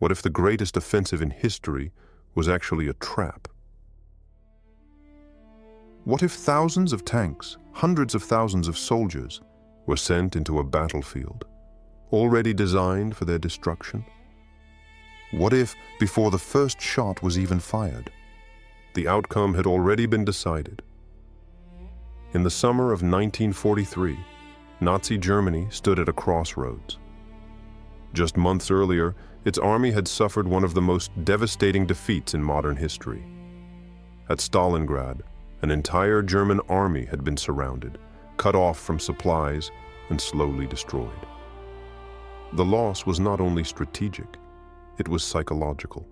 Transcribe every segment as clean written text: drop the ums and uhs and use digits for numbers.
What if the greatest offensive in history was actually a trap? What if thousands of tanks, hundreds of thousands of soldiers, were sent into a battlefield, already designed for their destruction? What if, before the first shot was even fired, the outcome had already been decided? In the summer of 1943, Nazi Germany stood at a crossroads. Just months earlier, its army had suffered one of the most devastating defeats in modern history. At Stalingrad, an entire German army had been surrounded, cut off from supplies, and slowly destroyed. The loss was not only strategic, it was psychological.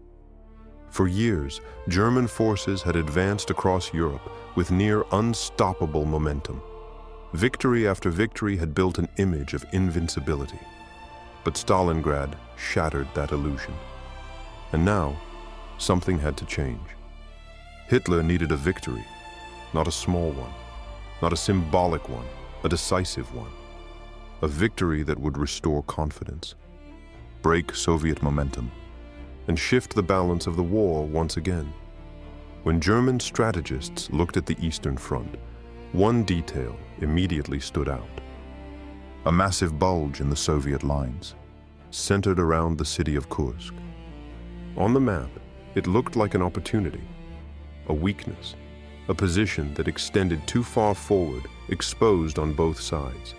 For years, German forces had advanced across Europe with near unstoppable momentum. Victory after victory had built an image of invincibility. But Stalingrad shattered that illusion. And now, something had to change. Hitler needed a victory, not a small one, not a symbolic one, a decisive one. A victory that would restore confidence, break Soviet momentum, and shift the balance of the war once again. When German strategists looked at the Eastern Front, one detail immediately stood out. A massive bulge in the Soviet lines, centered around the city of Kursk. On the map, it looked like an opportunity, a weakness, a position that extended too far forward, exposed on both sides.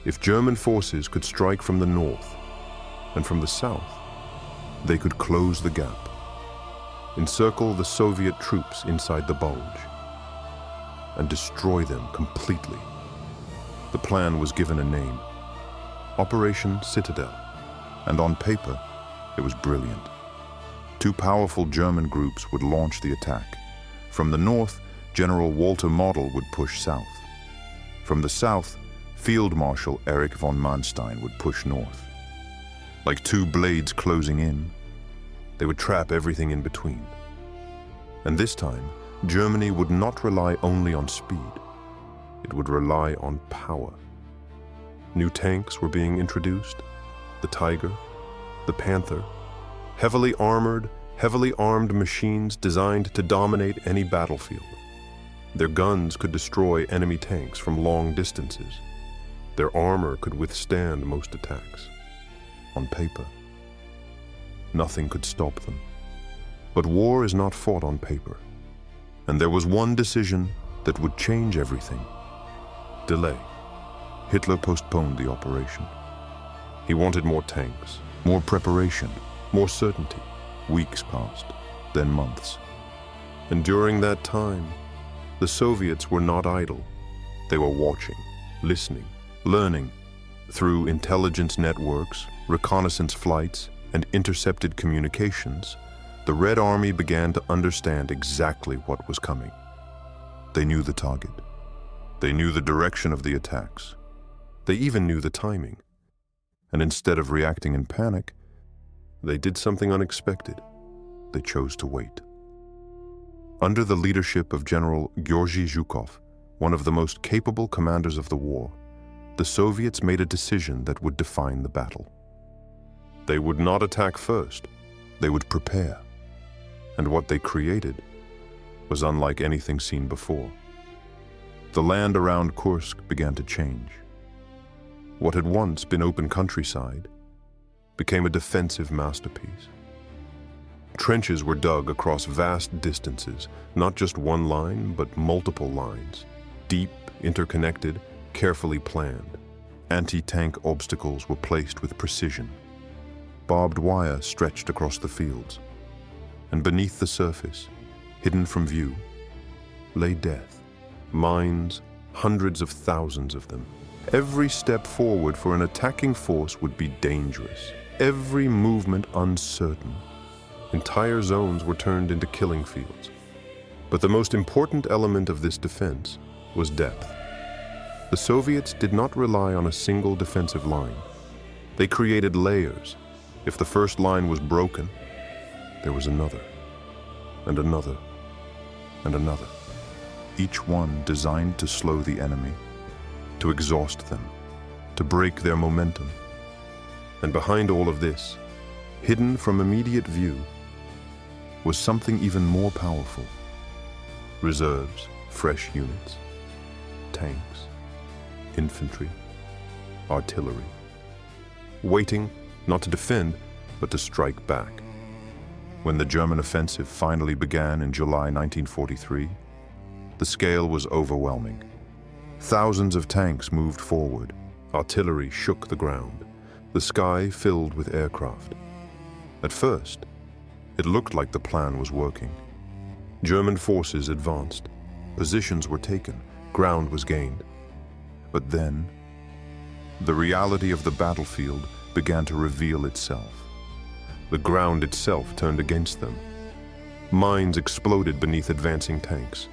If German forces could strike from the north and from the south, they could close the gap, encircle the Soviet troops inside the bulge, and destroy them completely. The plan was given a name, Operation Citadel, and on paper, it was brilliant. Two powerful German groups would launch the attack. From the north, General Walter Model would push south. From the south, Field Marshal Erich von Manstein would push north. Like two blades closing in, they would trap everything in between. And this time, Germany would not rely only on speed. It would rely on power. New tanks were being introduced, the Tiger, the Panther, heavily armed machines designed to dominate any battlefield. Their guns could destroy enemy tanks from long distances. Their armor could withstand most attacks. On paper, nothing could stop them. But war is not fought on paper. And there was one decision that would change everything. Delay. Hitler postponed the operation. He wanted more tanks, more preparation, more certainty. Weeks passed, then months. And during that time, the Soviets were not idle. They were watching, listening, learning. Through intelligence networks, reconnaissance flights, and intercepted communications, the Red Army began to understand exactly what was coming. They knew the target. They knew the direction of the attacks. They even knew the timing. And instead of reacting in panic, they did something unexpected. They chose to wait. Under the leadership of General Georgy Zhukov, one of the most capable commanders of the war, the Soviets made a decision that would define the battle. They would not attack first. They would prepare. And what they created was unlike anything seen before. The land around Kursk began to change. What had once been open countryside became a defensive masterpiece. Trenches were dug across vast distances, not just one line, but multiple lines, deep, interconnected, carefully planned. Anti-tank obstacles were placed with precision. Barbed wire stretched across the fields. And beneath the surface, hidden from view, lay death. Mines, hundreds of thousands of them. Every step forward for an attacking force would be dangerous. Every movement uncertain. Entire zones were turned into killing fields. But the most important element of this defense was depth. The Soviets did not rely on a single defensive line. They created layers. If the first line was broken, there was another, and another, and another. Each one designed to slow the enemy, to exhaust them, to break their momentum. And behind all of this hidden from immediate view, was something even more powerful. Reserves, fresh units, tanks, infantry, artillery, waiting not to defend, but to strike back. When the German offensive finally began in July 1943, the scale was overwhelming. Thousands of tanks moved forward. Artillery shook the ground. The sky filled with aircraft. At first, it looked like the plan was working. German forces advanced. Positions were taken. Ground was gained. But then, the reality of the battlefield began to reveal itself. The ground itself turned against them. Mines exploded beneath advancing tanks.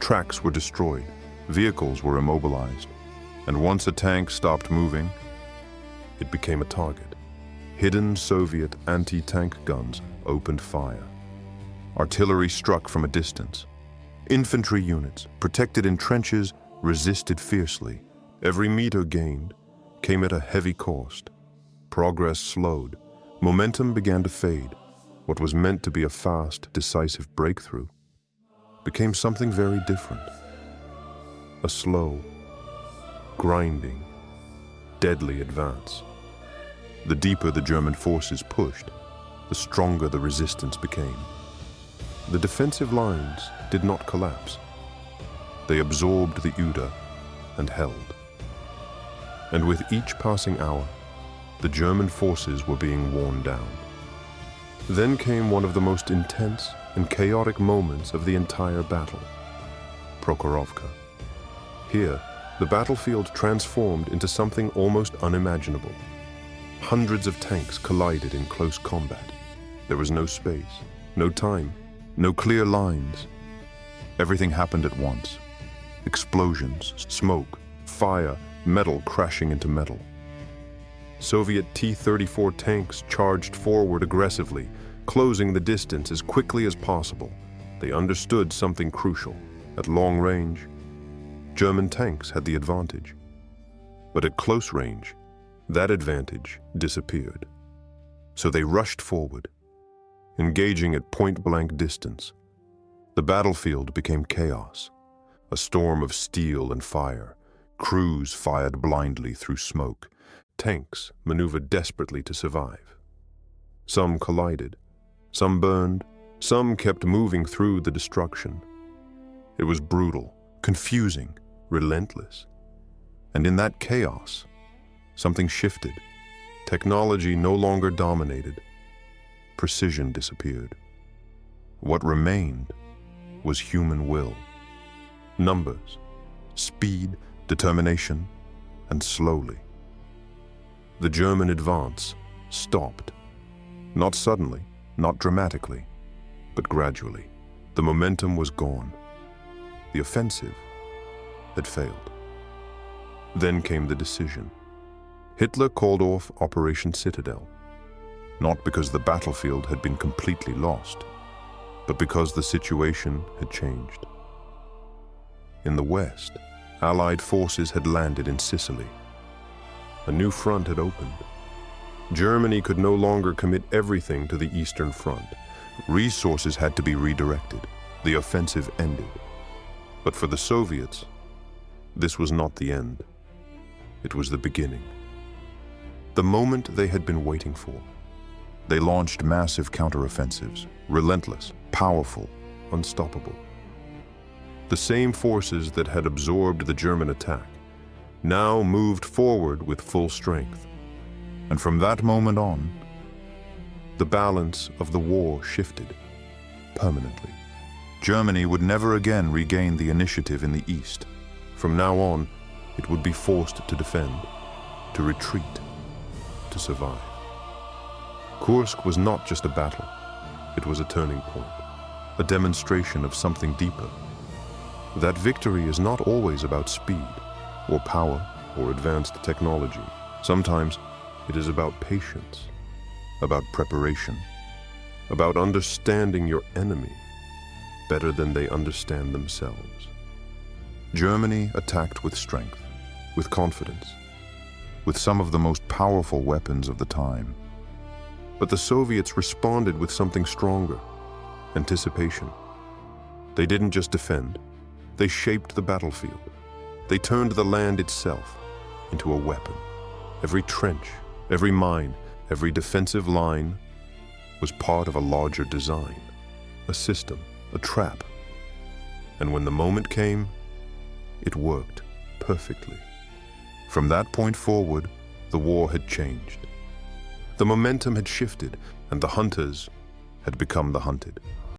Tracks were destroyed. Vehicles were immobilized. And once a tank stopped moving, it became a target. Hidden Soviet anti-tank guns opened fire. Artillery struck from a distance. Infantry units, protected in trenches, resisted fiercely. Every meter gained came at a heavy cost. Progress slowed. Momentum began to fade. What was meant to be a fast, decisive breakthrough became something very different. A slow, grinding, deadly advance. The deeper the German forces pushed, the stronger the resistance became. The defensive lines did not collapse. They absorbed the Uda and held. And with each passing hour, the German forces were being worn down. Then came one of the most intense and chaotic moments of the entire battle, Prokhorovka. Here, the battlefield transformed into something almost unimaginable. Hundreds of tanks collided in close combat. There was no space, no time, no clear lines. Everything happened at once. Explosions, smoke, fire, metal crashing into metal. Soviet T-34 tanks charged forward aggressively, closing the distance as quickly as possible. They understood something crucial. At long range, German tanks had the advantage. But at close range, that advantage disappeared. So they rushed forward, engaging at point-blank distance. The battlefield became chaos, a storm of steel and fire. Crews fired blindly through smoke. Tanks maneuvered desperately to survive. Some collided, some burned, some kept moving through the destruction. It was brutal, confusing, relentless. And in that chaos, something shifted. Technology no longer dominated. Precision disappeared. What remained was human will. Numbers, speed, determination, and slowly. The German advance stopped. Not suddenly, not dramatically, but gradually. The momentum was gone. The offensive had failed. Then came the decision. Hitler called off Operation Citadel, not because the battlefield had been completely lost, but because the situation had changed. In the West, Allied forces had landed in Sicily. A new front had opened. Germany could no longer commit everything to the Eastern Front. Resources had to be redirected. The offensive ended. But for the Soviets, this was not the end. It was the beginning. The moment they had been waiting for. They launched massive counteroffensives, relentless, powerful, unstoppable. The same forces that had absorbed the German attack now moved forward with full strength. And from that moment on, the balance of the war shifted permanently. Germany would never again regain the initiative in the East. From now on, it would be forced to defend, to retreat, to survive. Kursk was not just a battle. It was a turning point, a demonstration of something deeper. That victory is not always about speed, or power, or advanced technology. Sometimes it is about patience, about preparation, about understanding your enemy better than they understand themselves. Germany attacked with strength, with confidence, with some of the most powerful weapons of the time. But the Soviets responded with something stronger: anticipation. They didn't just defend, they shaped the battlefield. They turned the land itself into a weapon. Every trench, every mine, every defensive line was part of a larger design, a system, a trap. And when the moment came, it worked perfectly. From that point forward, the war had changed. The momentum had shifted, and the hunters had become the hunted.